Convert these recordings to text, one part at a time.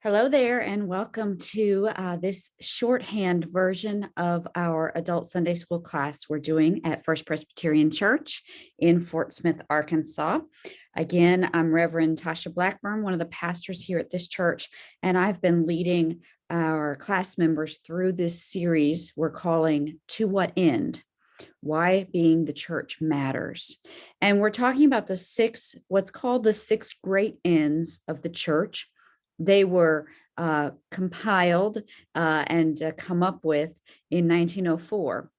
Hello there, and welcome to this shorthand version of our adult Sunday school class we're doing at First Presbyterian Church in Fort Smith, Arkansas. Again, I'm Reverend Tasha Blackburn, one of the pastors here at this church, and I've been leading our class members through this series we're calling To What End? Why being the church matters. And we're talking about what's called the six great ends of the church. They were compiled and come up with in 1904,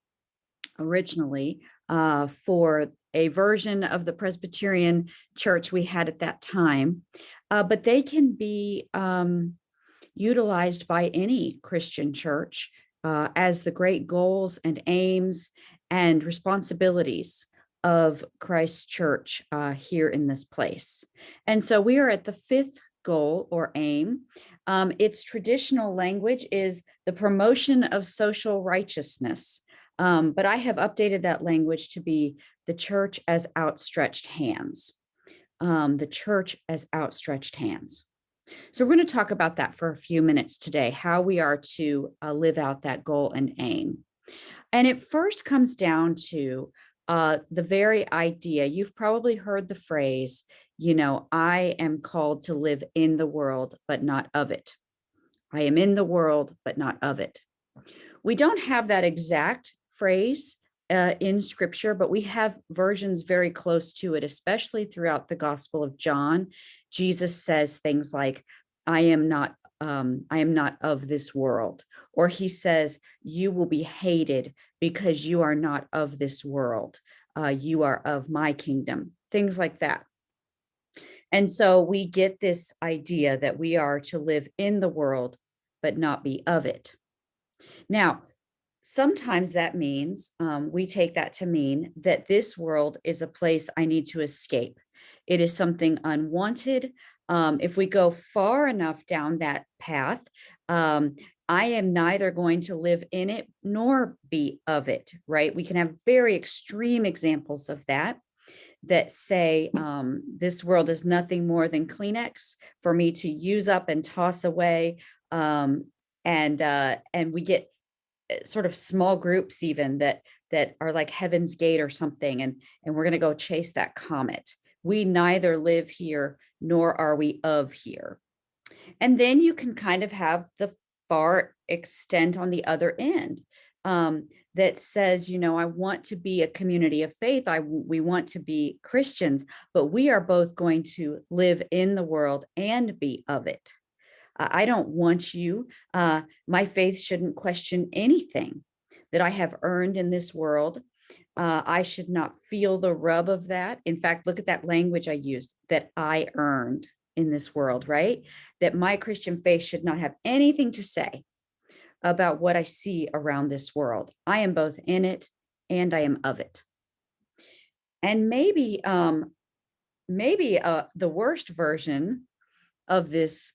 originally for a version of the Presbyterian church we had at that time. But they can be utilized by any Christian church as the great goals and aims and responsibilities of Christ's church here in this place. And so we are at the fifth goal or aim. Its traditional language is the promotion of social righteousness. But I have updated that language to be the church as outstretched hands. The church as outstretched hands. So we're going to talk about that for a few minutes today, how we are to live out that goal and aim. And it first comes down to the very idea. You've probably heard the phrase, I am called to live in the world, but not of it. I am in the world, but not of it. We don't have that exact phrase in scripture, but we have versions very close to it, especially throughout the Gospel of John. Jesus says things like, I am not of this world. Or he says, you will be hated because you are not of this world. You are of my kingdom, things like that. And so we get this idea that we are to live in the world, but not be of it. Now, sometimes that means we take that to mean that this world is a place I need to escape. It is something unwanted. If we go far enough down that path, I am neither going to live in it nor be of it, right? We can have very extreme examples of that say this world is nothing more than Kleenex for me to use up and toss away. And we get sort of small groups even that are like Heaven's Gate or something, and we're going to go chase that comet. We neither live here nor are we of here. And then you can kind of have the far extent on the other end that says, I want to be a community of faith. We want to be Christians, but we are both going to live in the world and be of it. I don't want you. My faith shouldn't question anything that I have earned in this world. I should not feel the rub of that. In fact, look at that language I used, that I earned in this world, right? That my Christian faith should not have anything to say about what I see around this world. I am both in it and I am of it. And maybe the worst version of this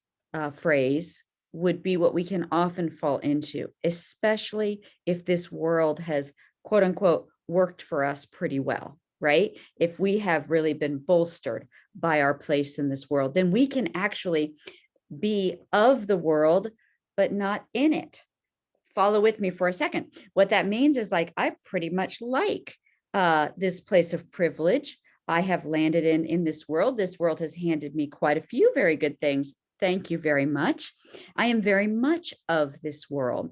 phrase would be what we can often fall into, especially if this world has, quote unquote, worked for us pretty well, right? If we have really been bolstered by our place in this world, then we can actually be of the world, but not in it. Follow with me for a second. What that means is like, I pretty much like this place of privilege I have landed in this world. This world has handed me quite a few very good things. Thank you very much. I am very much of this world.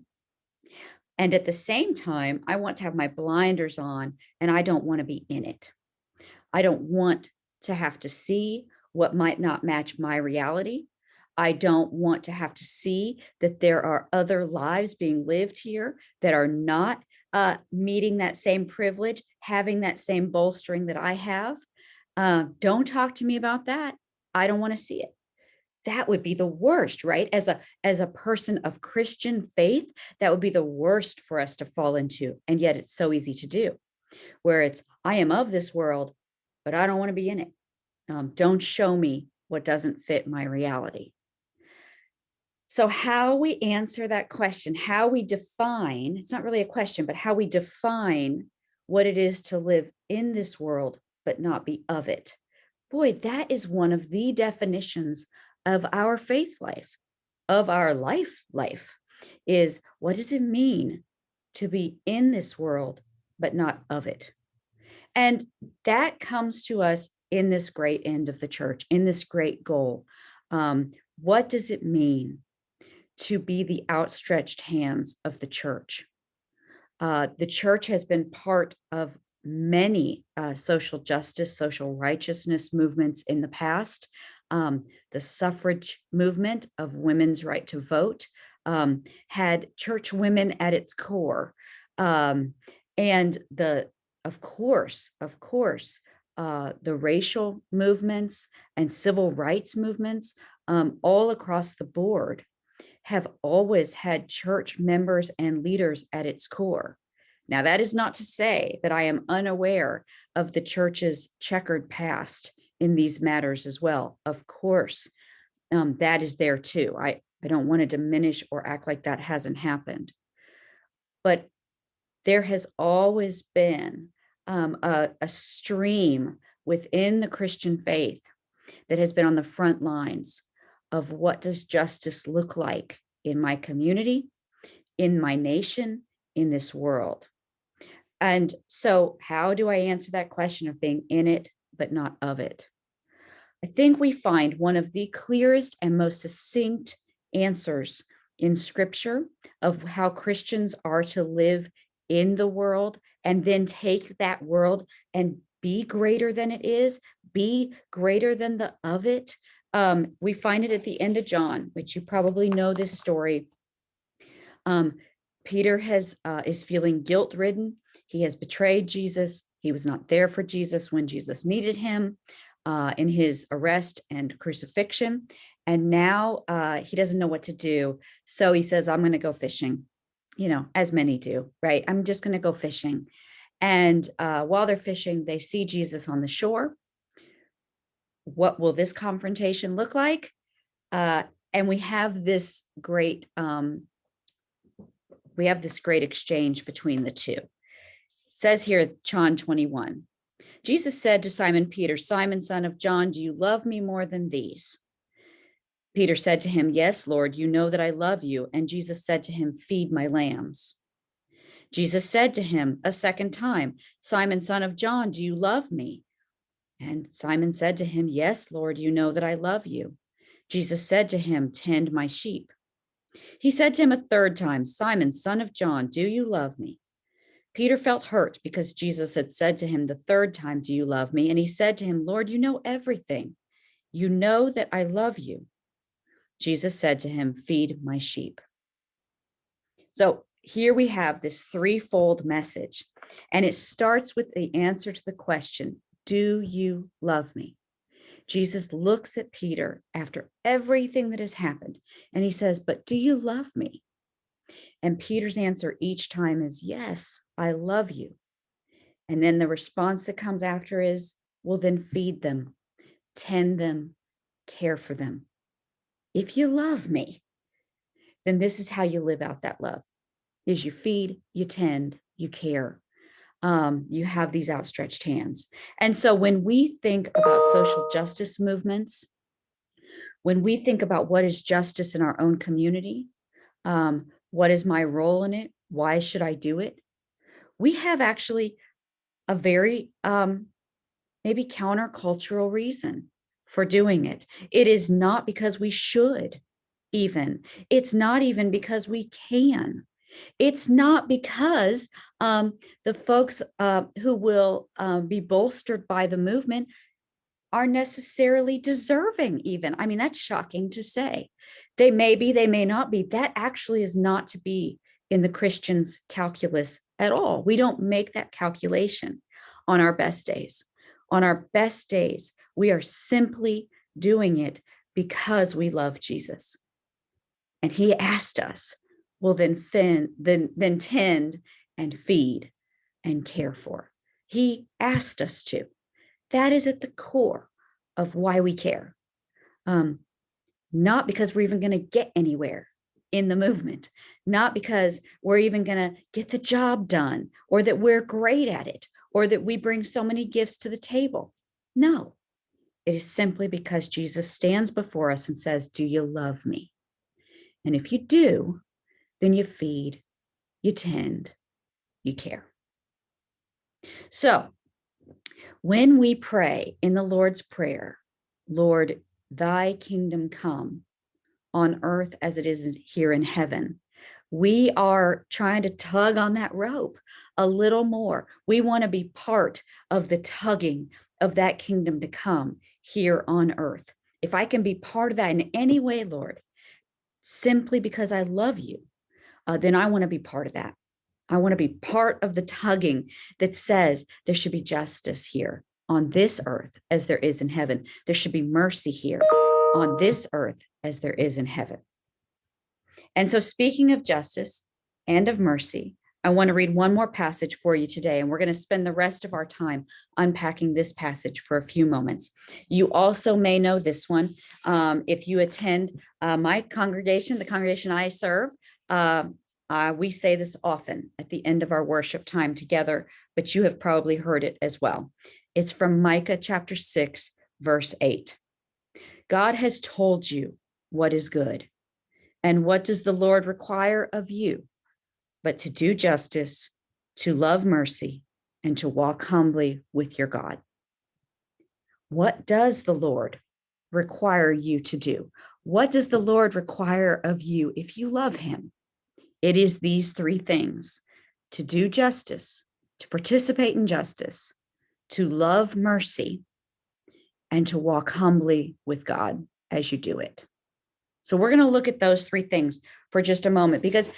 And at the same time, I want to have my blinders on and I don't want to be in it. I don't want to have to see what might not match my reality. I don't want to have to see that there are other lives being lived here that are not meeting that same privilege, having that same bolstering that I have. Don't talk to me about that. I don't want to see it. That would be the worst, right? As a person of Christian faith, that would be the worst for us to fall into. And yet it's so easy to do, where it's, I am of this world, but I don't want to be in it. Don't show me what doesn't fit my reality. So how we answer that question, how we define, it's not really a question, but how we define what it is to live in this world, but not be of it. Boy, that is one of the definitions of our faith life, of our life is, what does it mean to be in this world, but not of it? And that comes to us in this great end of the church, in this great goal. What does it mean to be the outstretched hands of the church? The church has been part of many social justice, social righteousness movements in the past. The suffrage movement of women's right to vote had church women at its core. And of course, the racial movements and civil rights movements all across the board have always had church members and leaders at its core. Now, that is not to say that I am unaware of the church's checkered past in these matters as well. Of course, that is there too. I don't want to diminish or act like that hasn't happened. But there has always been a stream within the Christian faith that has been on the front lines of what does justice look like in my community, in my nation, in this world. And so how do I answer that question of being in it, but not of it? I think we find one of the clearest and most succinct answers in Scripture of how Christians are to live in the world and then take that world and be greater than it is, be greater than the of it. We find it at the end of John, which you probably know this story. Peter is feeling guilt-ridden. He has betrayed Jesus. He was not there for Jesus when Jesus needed him in his arrest and crucifixion. And now he doesn't know what to do. So he says, I'm going to go fishing, as many do, right? I'm just going to go fishing. And while they're fishing, they see Jesus on the shore. What will this confrontation look like? And we have this great exchange between the two. It says here, John 21, Jesus said to Simon Peter, Simon, son of John, do you love me more than these? Peter said to him, yes, Lord, you know that I love you. And Jesus said to him, feed my lambs. Jesus said to him a second time, Simon, son of John, do you love me? And Simon said to him, yes, Lord, you know that I love you. Jesus said to him, tend my sheep. He said to him a third time, Simon, son of John, do you love me? Peter felt hurt because Jesus had said to him the third time, do you love me? And he said to him, Lord, you know everything. You know that I love you. Jesus said to him, feed my sheep. So here we have this threefold message, and it starts with the answer to the question, do you love me? Jesus looks at Peter after everything that has happened, and he says, but do you love me? And Peter's answer each time is, yes, I love you. And then the response that comes after is, well, then feed them, tend them, care for them. If you love me, then this is how you live out that love, is you feed, you tend, you care. You have these outstretched hands. And so when we think about social justice movements, when we think about what is justice in our own community, what is my role in it? Why should I do it? We have actually a very maybe countercultural reason for doing it. It is not because we should even. It's not even because we can. It's not because the folks who will be bolstered by the movement are necessarily deserving even. I mean, that's shocking to say. They may be, they may not be. That actually is not to be in the Christian's calculus at all. We don't make that calculation on our best days. On our best days, we are simply doing it because we love Jesus. And he asked us, well, then tend and feed and care for. He asked us to. That is at the core of why we care. Not because we're even going to get anywhere in the movement, not because we're even going to get the job done, or that we're great at it, or that we bring so many gifts to the table. No, it is simply because Jesus stands before us and says, do you love me? And if you do, then you feed, you tend, you care. So when we pray in the Lord's Prayer, Lord, thy kingdom come on earth as it is here in heaven, we are trying to tug on that rope a little more. We want to be part of the tugging of that kingdom to come here on earth. If I can be part of that in any way, Lord, simply because I love you, then I want to be part of that. I want to be part of the tugging that says there should be justice here on this earth as there is in heaven. There should be mercy here on this earth as there is in heaven. And so, speaking of justice and of mercy, I want to read one more passage for you today, and we're going to spend the rest of our time unpacking this passage for a few moments. You also may know this one if you attend my congregation, the congregation I serve. We say this often at the end of our worship time together, but you have probably heard it as well. It's from Micah chapter 6, verse 8. God has told you what is good. And what does the Lord require of you? But to do justice, to love mercy, and to walk humbly with your God. What does the Lord require you to do? What does the Lord require of you if you love him? It is these three things: to do justice, to participate in justice, to love mercy, and to walk humbly with God as you do it. So we're going to look at those three things for just a moment, because,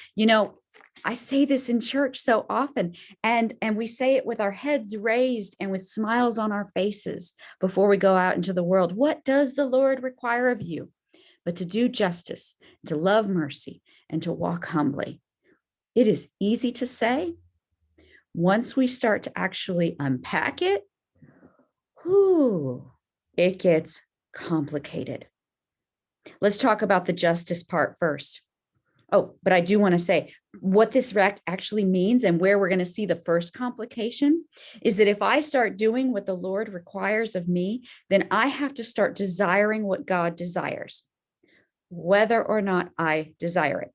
I say this in church so often, and we say it with our heads raised and with smiles on our faces before we go out into the world. What does the Lord require of you? But to do justice, to love mercy, and to walk humbly. It is easy to say. Once we start to actually unpack it, it gets complicated. Let's talk about the justice part first. Oh, but I do want to say what this actually means, and where we're going to see the first complication is that if I start doing what the Lord requires of me, then I have to start desiring what God desires, whether or not I desire it.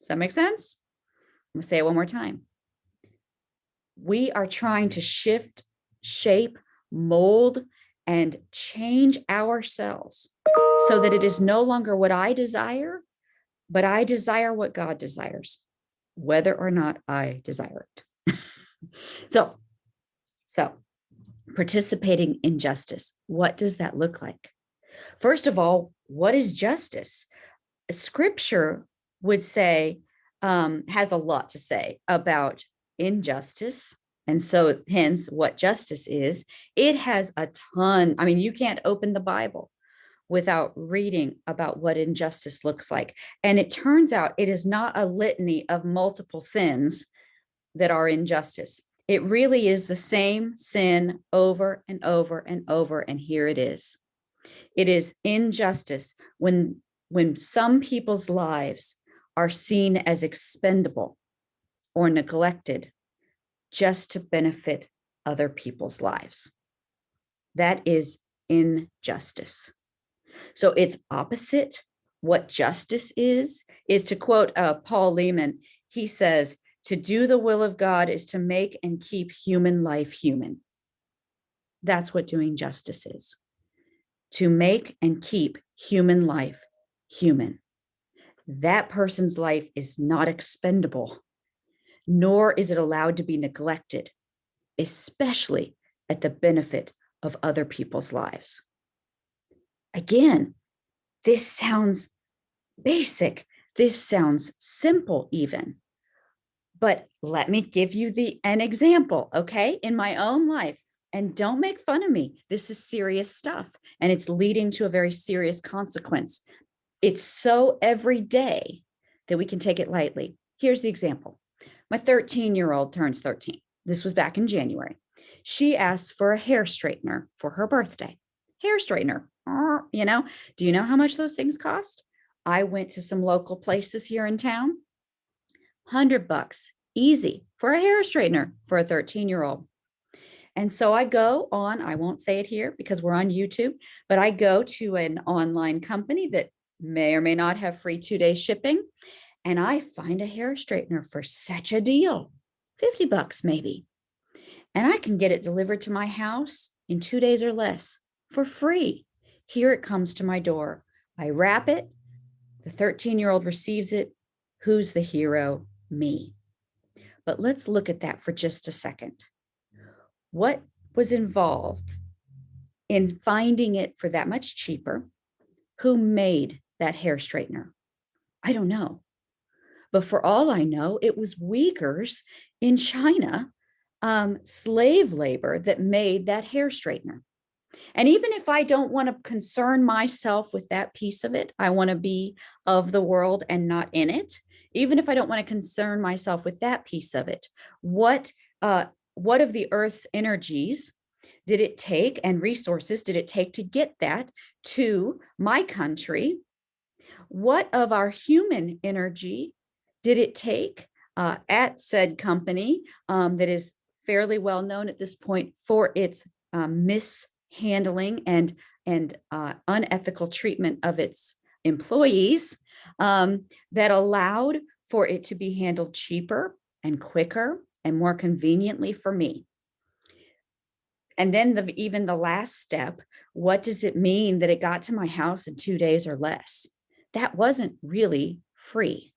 Does that make sense? I'm going to say it one more time. We are trying to shift, shape, mold, and change ourselves so that it is no longer what I desire, but I desire what God desires, whether or not I desire it. So participating in justice, what does that look like? First of all, what is justice? Scripture would say, has a lot to say about injustice. And so hence what justice is. It has a ton. I mean, you can't open the Bible without reading about what injustice looks like. And it turns out it is not a litany of multiple sins that are injustice. It really is the same sin over and over and over. And here it is. It is injustice when some people's lives are seen as expendable or neglected just to benefit other people's lives. That is injustice. So it's opposite. What justice is to quote Paul Lehman. He says, to do the will of God is to make and keep human life human. That's what doing justice is. To make and keep human life human. That person's life is not expendable, nor is it allowed to be neglected, especially at the benefit of other people's lives. Again, this sounds basic. This sounds simple even. But let me give you an example, okay, in my own life. And don't make fun of me. This is serious stuff, and it's leading to a very serious consequence. It's so everyday that we can take it lightly. Here's the example. My 13-year-old turns 13. This was back in January. She asked for a hair straightener for her birthday. Hair straightener, do you know how much those things cost? I went to some local places here in town. $100, easy, for a hair straightener for a 13-year-old. And so I go on, I won't say it here because we're on YouTube, but I go to an online company that may or may not have free 2-day shipping. And I find a hair straightener for such a deal, $50 maybe. And I can get it delivered to my house in 2 days or less for free. Here it comes to my door. I wrap it. The 13-year-old receives it. Who's the hero? Me. But let's look at that for just a second. What was involved in finding it for that much cheaper? Who made that hair straightener? I don't know. But for all I know, it was Uyghurs in China, slave labor that made that hair straightener. And even if I don't want to concern myself with that piece of it, I want to be of the world and not in it. Even if I don't want to concern myself with that piece of it, what of the earth's energies did it take and resources did it take to get that to my country? What of our human energy did it take at said company that is fairly well known at this point for its mishandling and unethical treatment of its employees, that allowed for it to be handled cheaper and quicker and more conveniently for me? And then even the last step, what does it mean that it got to my house in 2 days or less? That wasn't really free.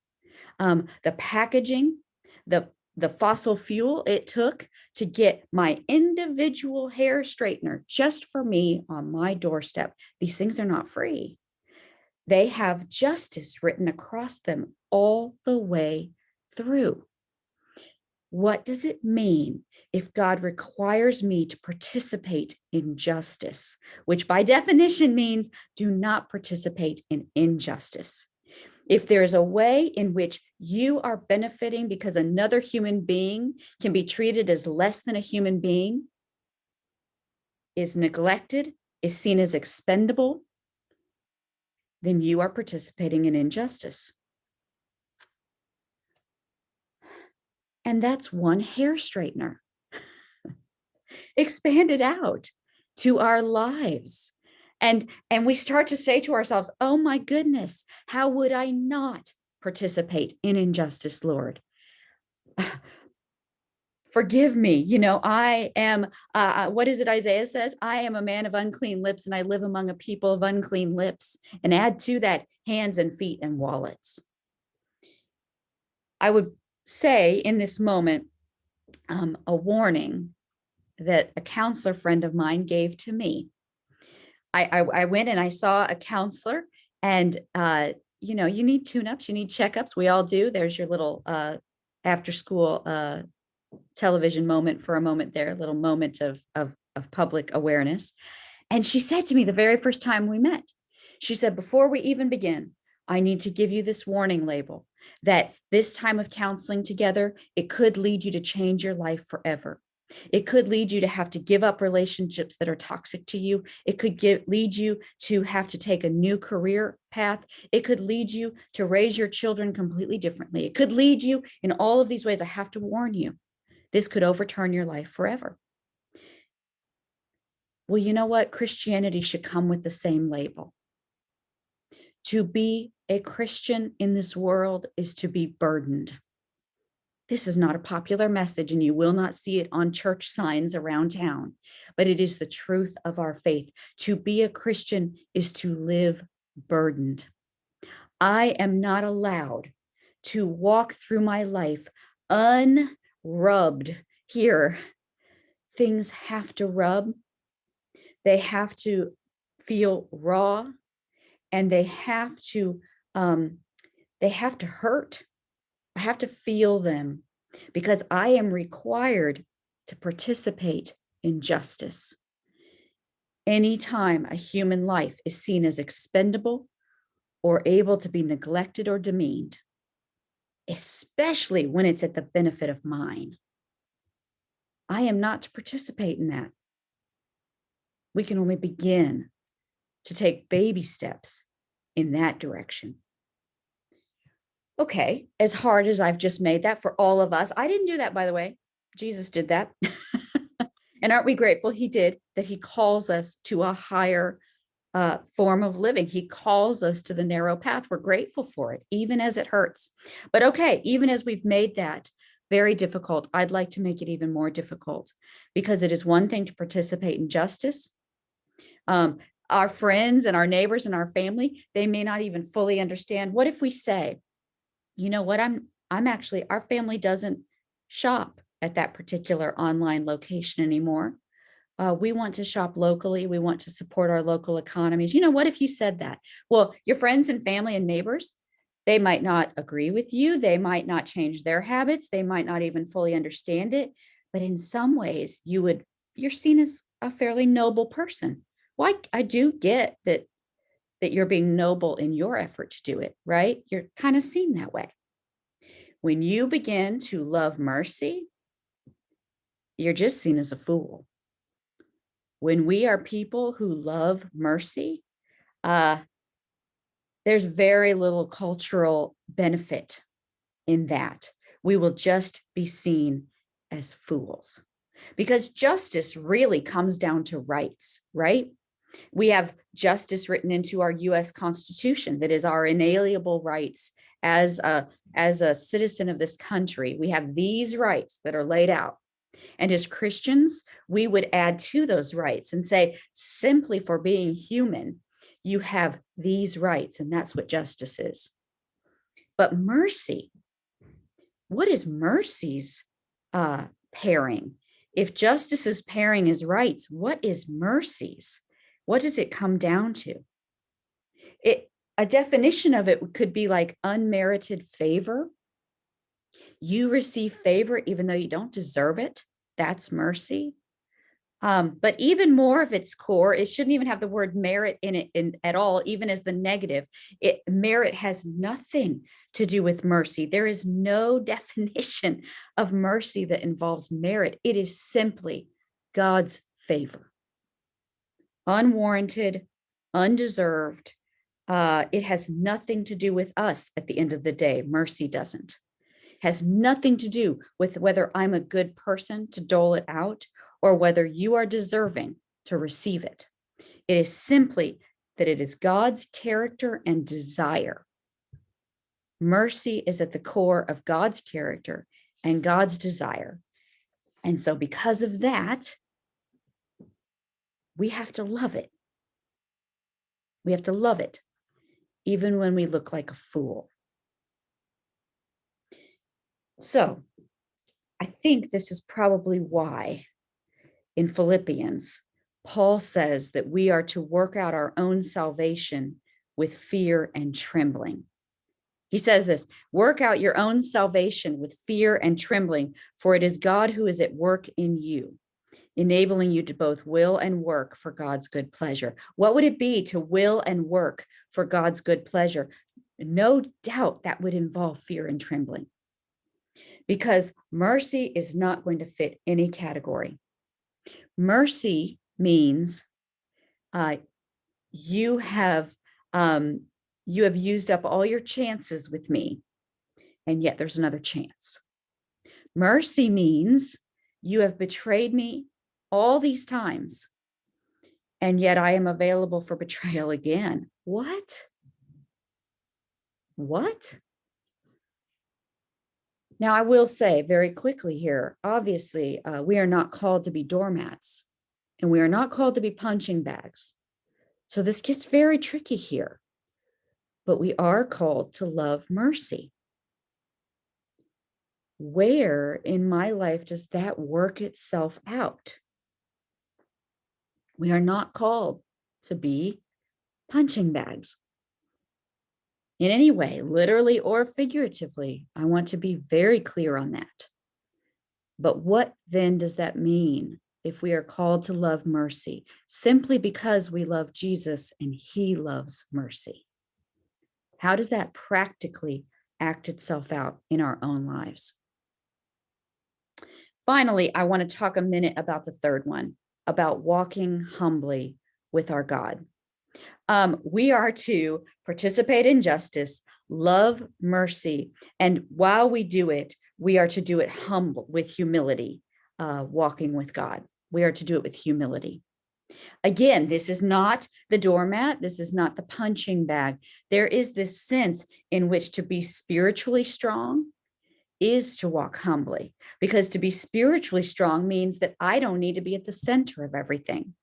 The packaging, the fossil fuel it took to get my individual hair straightener just for me on my doorstep. These things are not free. They have justice written across them all the way through. What does it mean if God requires me to participate in justice, which by definition means do not participate in injustice? If there is a way in which you are benefiting because another human being can be treated as less than a human being, is neglected, is seen as expendable, then you are participating in injustice. And that's one hair straightener expanded out to our lives. And we start to say to ourselves, oh my goodness, how would I not participate in injustice, Lord? Forgive me. I am, what is it Isaiah says? I am a man of unclean lips and I live among a people of unclean lips. And add to that hands and feet and wallets. I would say in this moment, a warning that a counselor friend of mine gave to me. I went and I saw a counselor, and you need tune-ups, you need checkups. We all do. There's your little after school television moment for a moment there, a little moment of public awareness. And she said to me the very first time we met, she said, before we even begin, I need to give you this warning label that this time of counseling together, it could lead you to change your life forever. It could lead you to have to give up relationships that are toxic to you. It could lead you to have to take a new career path. It could lead you to raise your children completely differently. It could lead you in all of these ways. I have to warn you, this could overturn your life forever. Well, you know what? Christianity should come with the same label. To be a Christian in this world is to be burdened. This is not a popular message, and you will not see it on church signs around town, but it is the truth of our faith. To be a Christian is to live burdened. I am not allowed to walk through my life unrubbed. Here, things have to rub. They have to feel raw, and they have to hurt. I have to feel them because I am required to participate in justice. Anytime a human life is seen as expendable or able to be neglected or demeaned, especially when it's at the benefit of mine, I am not to participate in that. We can only begin to take baby steps in that direction. Okay, as hard as I've just made that for all of us, I didn't do that, by the way. Jesus did that. And aren't we grateful he did, that he calls us to a higher form of living. He calls us to the narrow path. We're grateful for it, even as it hurts. But okay, even as we've made that very difficult, I'd like to make it even more difficult, because it is one thing to participate in justice. Our friends and our neighbors and our family, they may not even fully understand. What if we say, you know what, I'm actually, our family doesn't shop at that particular online location anymore. We want to shop locally. We want to support our local economies. You know, what if you said that? Well, your friends and family and neighbors, they might not agree with you. They might not change their habits. They might not even fully understand it. But in some ways, you're seen as a fairly noble person. Well, I do get that you're being noble in your effort to do it, right? You're kind of seen that way. When you begin to love mercy, you're just seen as a fool. When we are people who love mercy, there's very little cultural benefit in that. We will just be seen as fools, because justice really comes down to rights, right? We have justice written into our US Constitution, that is our inalienable rights as a citizen of this country. We have these rights that are laid out. And as Christians, we would add to those rights and say, simply for being human, you have these rights, and that's what justice is. But mercy, what is mercy's pairing? If justice's pairing is rights, what is mercy's? What does it come down to? A definition of it could be like unmerited favor. You receive favor even though you don't deserve it. That's mercy. But even more of its core, it shouldn't even have the word merit in it at all, even as the negative. Merit has nothing to do with mercy. There is no definition of mercy that involves merit. It is simply God's favor. Unwarranted, undeserved. It has nothing to do with us at the end of the day. Mercy doesn't. Has nothing to do with whether I'm a good person to dole it out or whether you are deserving to receive it. It is simply that it is God's character and desire. Mercy is at the core of God's character and God's desire. And so because of that, we have to love it. We have to love it, even when we look like a fool. So I think this is probably why in Philippians, Paul says that we are to work out our own salvation with fear and trembling. He says this, work out your own salvation with fear and trembling, for it is God who is at work in you, enabling you to both will and work for God's good pleasure. What would it be to will and work for God's good pleasure? No doubt that would involve fear and trembling, because mercy is not going to fit any category. Mercy means you have used up all your chances with me, and yet there's another chance. Mercy means you have betrayed me all these times, and yet I am available for betrayal again. What? Now, I will say very quickly here, obviously, we are not called to be doormats, and we are not called to be punching bags. So this gets very tricky here, but we are called to love mercy. Where in my life does that work itself out? We are not called to be punching bags in any way, literally or figuratively. I want to be very clear on that. But what then does that mean if we are called to love mercy simply because we love Jesus and he loves mercy? How does that practically act itself out in our own lives? Finally, I want to talk a minute about the third one, about walking humbly with our God. We are to participate in justice, love mercy, and while we do it, we are to do it humble, with humility, walking with God. We are to do it with humility. Again, this is not the doormat. This is not the punching bag. There is this sense in which to be spiritually strong is to walk humbly, because to be spiritually strong means that I don't need to be at the center of everything.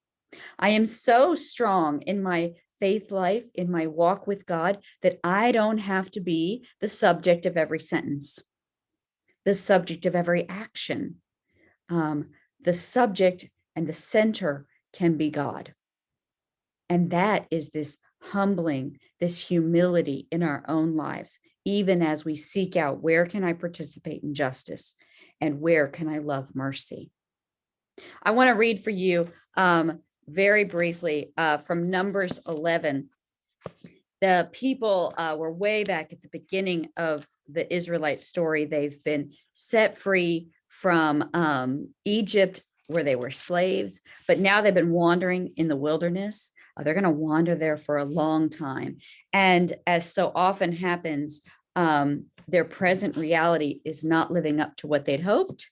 I am so strong in my faith life, in my walk with God, that I don't have to be the subject of every sentence, the subject of every action. The subject and the center can be God. And that is this humbling, this humility in our own lives, even as we seek out, where can I participate in justice and where can I love mercy? I want to read for you very briefly from Numbers 11. The people were way back at the beginning of the Israelite story. They've been set free from Egypt, where they were slaves, but now they've been wandering in the wilderness. They're going to wander there for a long time. And as so often happens, their present reality is not living up to what they'd hoped.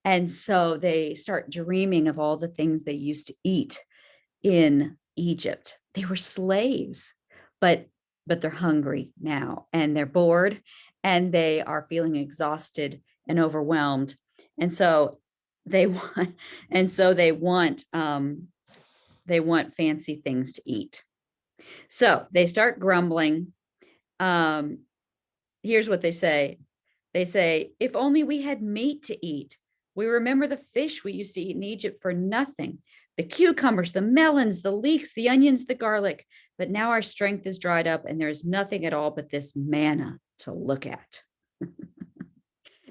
And so they start dreaming of all the things they used to eat in Egypt. They were slaves, but they're hungry now, and they're bored, and they are feeling exhausted and overwhelmed. And so they want they want fancy things to eat. So they start grumbling. Here's what they say. They say, if only we had meat to eat. We remember the fish we used to eat in Egypt for nothing, the cucumbers, the melons, the leeks, the onions, the garlic. But now our strength is dried up and there is nothing at all but this manna to look at.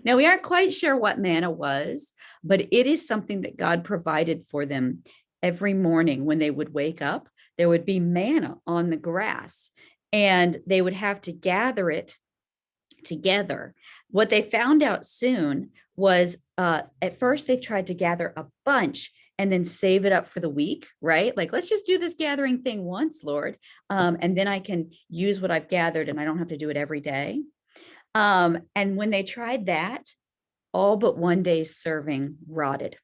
Now, we aren't quite sure what manna was, but it is something that God provided for them every morning when they would wake up. There would be manna on the grass, and they would have to gather it together. What they found out soon was at first they tried to gather a bunch and then save it up for the week, right? Like, let's just do this gathering thing once, Lord. And then I can use what I've gathered and I don't have to do it every day. And when they tried that, all but one day's serving rotted.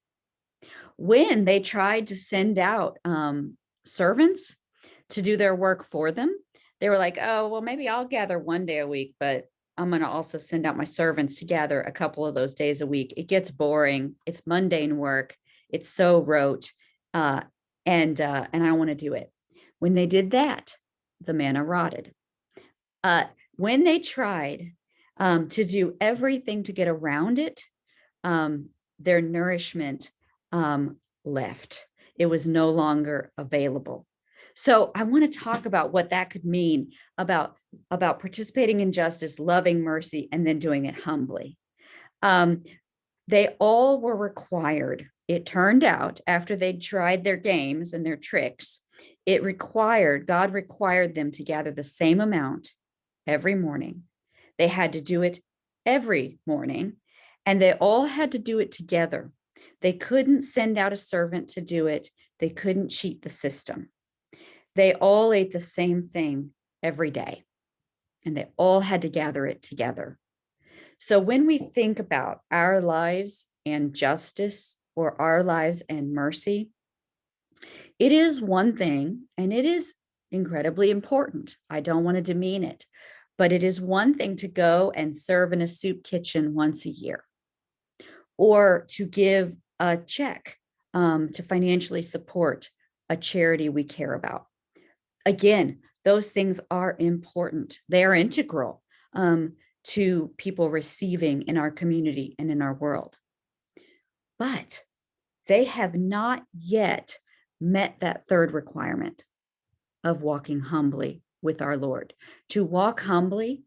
When they tried to send out servants to do their work for them, they were like, oh, well, maybe I'll gather one day a week, but I'm going to also send out my servants to gather a couple of those days a week. It gets boring. It's mundane work. It's so rote. And I don't want to do it. When they did that, the manna rotted. When they tried to do everything to get around it, their nourishment left. It was no longer available. So I want to talk about what that could mean about participating in justice, loving mercy, and then doing it humbly. They all were required. It turned out, after they'd tried their games and their tricks, God required them to gather the same amount every morning. They had to do it every morning, and they all had to do it together. They couldn't send out a servant to do it. They couldn't cheat the system. They all ate the same thing every day, and they all had to gather it together. So when we think about our lives and justice, or our lives and mercy, it is one thing, and it is incredibly important. I don't want to demean it, but it is one thing to go and serve in a soup kitchen once a year, or to give a check to financially support a charity we care about. Again, those things are important. They are integral to people receiving in our community and in our world. But they have not yet met that third requirement of walking humbly with our Lord. To walk humbly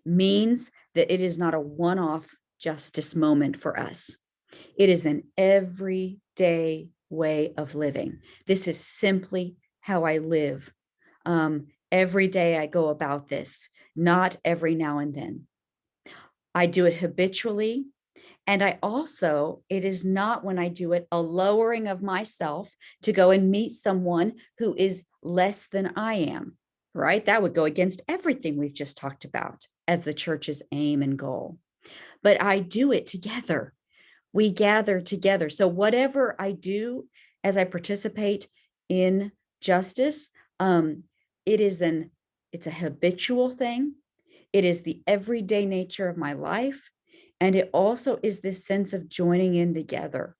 means that it is not a one-off justice moment for us. It is an everyday way of living. This is simply how I live. Every day I go about this, not every now and then. I do it habitually. And it is not, when I do it, a lowering of myself to go and meet someone who is less than I am, right? That would go against everything we've just talked about as the church's aim and goal. But I do it together. We gather together. So whatever I do as I participate in justice. It is it's a habitual thing. It is the everyday nature of my life. And it also is this sense of joining in together.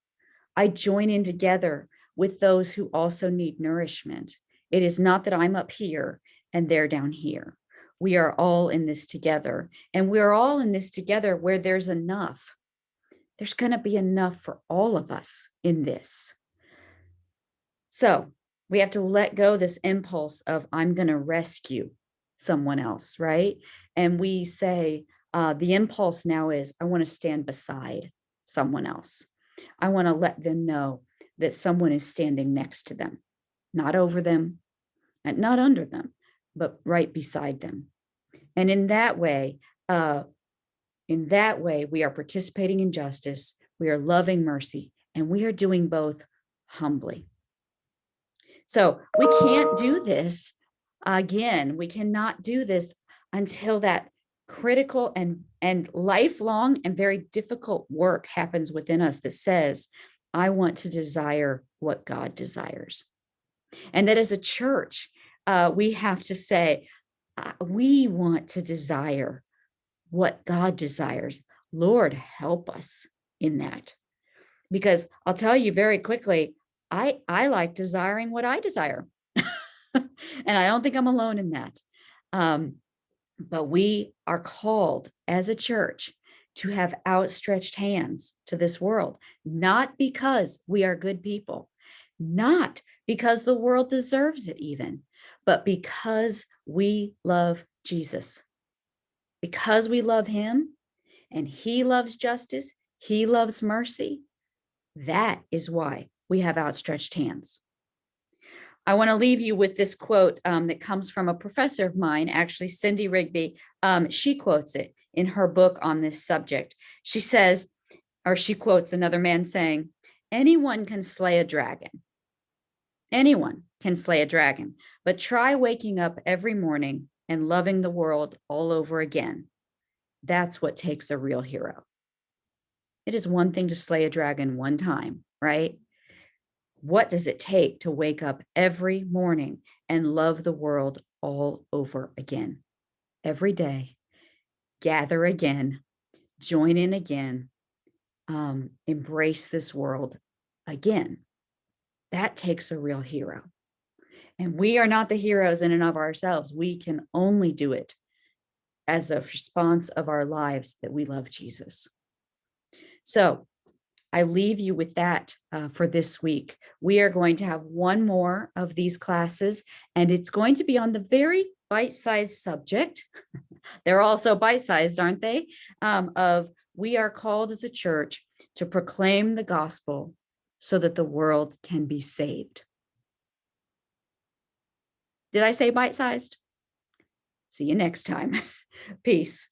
I join in together with those who also need nourishment. It is not that I'm up here and they're down here. We are all in this together. And we're all in this together where there's enough. There's going to be enough for all of us in this. So we have to let go this impulse of I'm going to rescue someone else, right? And we say, the impulse now is I want to stand beside someone else. I want to let them know that someone is standing next to them, not over them and not under them, but right beside them. And in that way, we are participating in justice, we are loving mercy, and we are doing both humbly. So we can't do this again. We cannot do this until that critical and lifelong and very difficult work happens within us that says, I want to desire what God desires. And that as a church, we have to say, we want to desire what God desires. Lord, help us in that. Because I'll tell you very quickly, I like desiring what I desire. And I don't think I'm alone in that. But we are called as a church to have outstretched hands to this world, not because we are good people, not because the world deserves it even, but because we love Jesus. Because we love him and he loves justice, he loves mercy. That is why we have outstretched hands. I want to leave you with this quote that comes from a professor of mine, actually, Cindy Rigby. She quotes it in her book on this subject. She says, or she quotes another man saying, anyone can slay a dragon. Anyone can slay a dragon, but try waking up every morning and loving the world all over again. That's what takes a real hero. It is one thing to slay a dragon one time, right? What does it take to wake up every morning and love the world all over again? Every day, gather again, join in again, embrace this world again. That takes a real hero. And we are not the heroes in and of ourselves. We can only do it as a response of our lives that we love Jesus. So I leave you with that for this week. We are going to have one more of these classes, and it's going to be on the very bite-sized subject. They're also bite-sized, aren't they? Of we are called as a church to proclaim the gospel so that the world can be saved. Did I say bite-sized? See you next time. Peace.